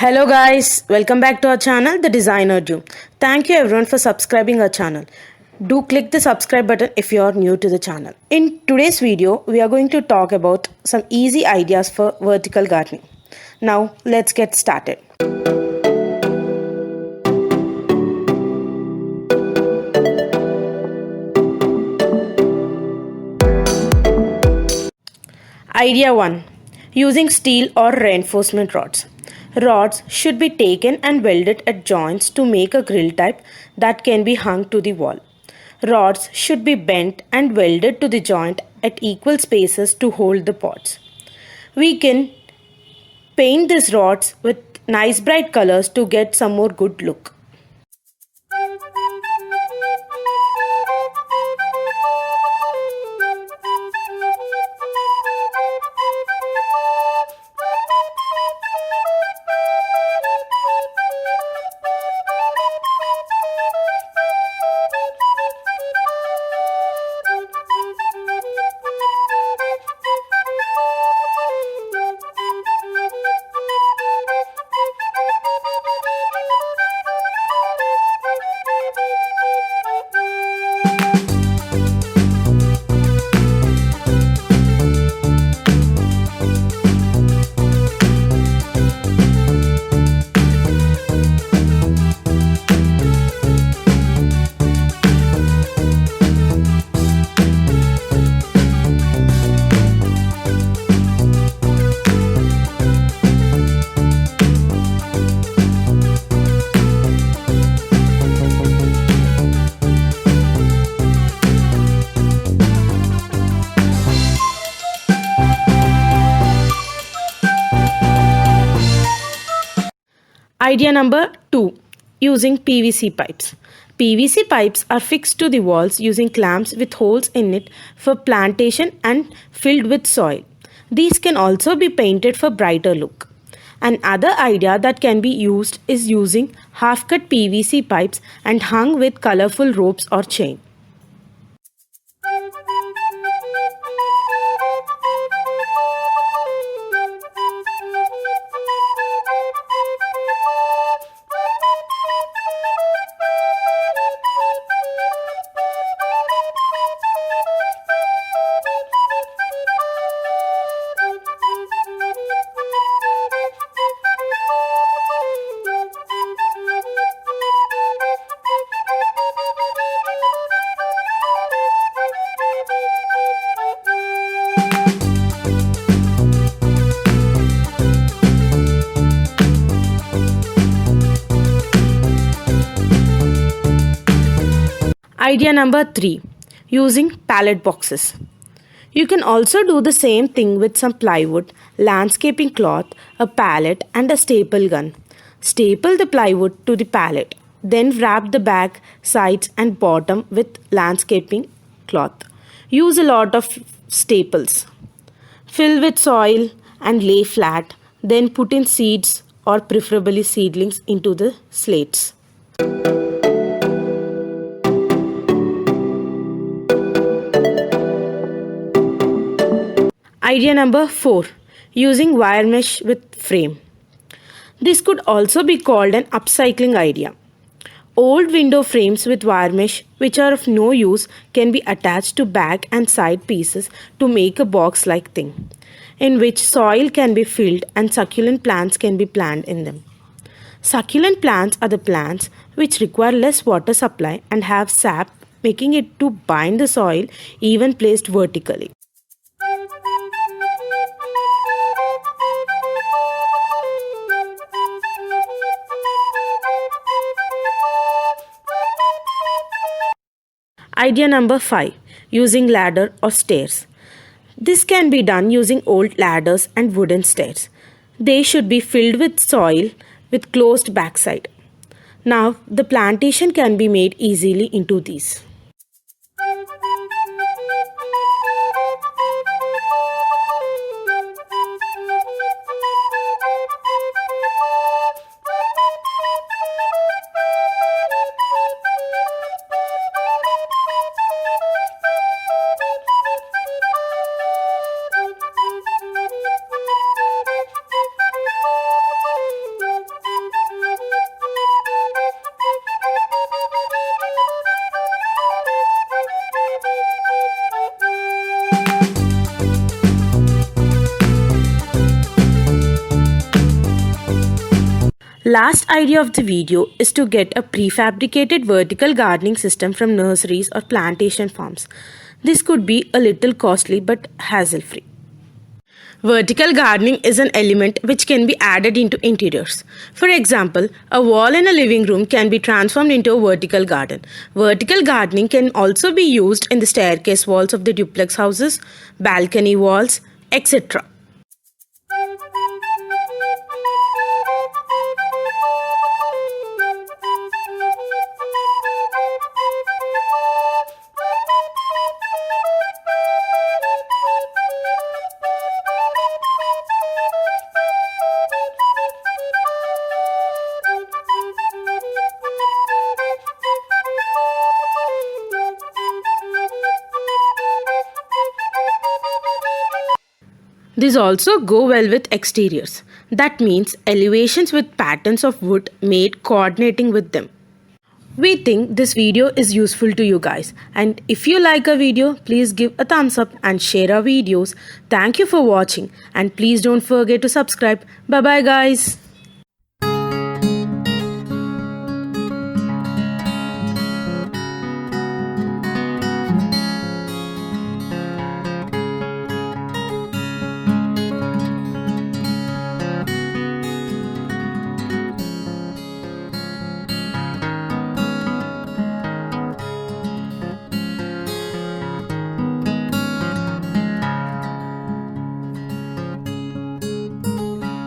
Hello guys, welcome back to our channel The Designer Do. Thank you everyone for subscribing our channel. Do click the subscribe button if you are new to the channel. In today's video, we are going to talk about some easy ideas for vertical gardening. Now, let's get started. Idea 1. Using steel or reinforcement rods. Rods should be taken and welded at joints to make a grill type that can be hung to the wall. Rods should be bent and welded to the joint at equal spaces to hold the pots. We can paint these rods with nice bright colors to get some more good look. Idea number 2. Using PVC pipes. PVC pipes are fixed to the walls using clamps with holes in it for plantation and filled with soil. These can also be painted for brighter look. Another idea that can be used is using half-cut PVC pipes and hung with colorful ropes or chain. Idea number 3. Using pallet boxes. You can also do the same thing with some plywood, landscaping cloth, a pallet and a staple gun. Staple the plywood to the pallet. Then wrap the back, sides and bottom with landscaping cloth. Use a lot of staples. Fill with soil and lay flat. Then put in seeds or preferably seedlings into the slates. Idea number 4. Using wire mesh with frame. This could also be called an upcycling idea. Old window frames with wire mesh, which are of no use, can be attached to back and side pieces to make a box-like thing, in which soil can be filled and succulent plants can be planted in them. Succulent plants are the plants which require less water supply and have sap, making it to bind the soil even placed vertically. Idea number 5. Using ladder or stairs. This can be done using old ladders and wooden stairs. They should be filled with soil with closed backside. Now, the plantation can be made easily into these. Last idea of the video is to get a prefabricated vertical gardening system from nurseries or plantation farms. This could be a little costly but hassle-free. Vertical gardening is an element which can be added into interiors. For example, a wall in a living room can be transformed into a vertical garden. Vertical gardening can also be used in the staircase walls of the duplex houses, balcony walls, etc. These also go well with exteriors. That means elevations with patterns of wood made coordinating with them. We think this video is useful to you guys, and if you like our video, please give a thumbs up and share our videos. Thank you for watching, and please don't forget to subscribe. Bye bye guys.